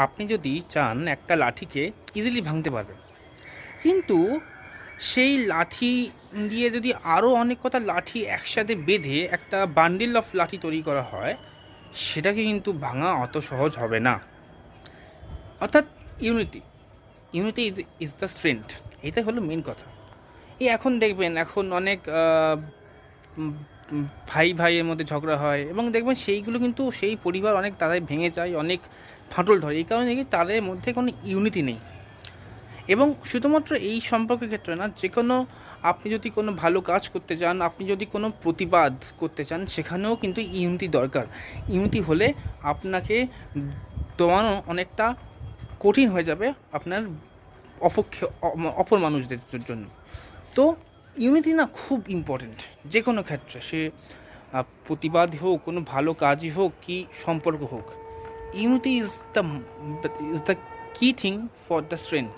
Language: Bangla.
আপনি যদি চান একটা লাঠিকে ইজিলি ভাঙতে পারবেন, কিন্তু সেই লাঠি দিয়ে যদি আরও অনেক কটা লাঠি একসাথে বেঁধে একটা বান্ডিল অফ লাঠি তৈরি করা হয়, সেটাকে কিন্তু ভাঙা অত সহজ হবে না। অর্থাৎ unity unity is the strength, এটাই হলো মেন কথা। এই এখন দেখবেন এখন অনেক উম, ভাই ভাইয়ের মধ্যে ঝগড়া হয়, এবং দেখবেন সেইগুলো কিন্তু সেই পরিবার অনেক তাদের ভেঙে যায়, অনেক ফাটল ধরে, এই কারণে কি তাদের মধ্যে কোনো ইউনিটি নেই। এবং শুধুমাত্র এই সম্পর্কের ক্ষেত্রে না, যে কোনো আপনি যদি কোনো ভালো কাজ করতে চান, আপনি যদি কোনো প্রতিবাদ করতে চান, সেখানেও কিন্তু ইউনিটি দরকার। ইউনিটি হলে আপনাকে দমানো অনেকটা কঠিন হয়ে যাবে আপনার অপক্ষে অপর মানুষদের জন্য। তো ইউনিটি না খুব ইম্পর্টেন্ট যে কোনো ক্ষেত্রে, সে প্রতিবাদ হোক, কোনো ভালো কাজই হোক, কি সম্পর্ক হোক, ইউনিটি ইজ দ্য কি থিং ফর দ্য স্ট্রেংথ।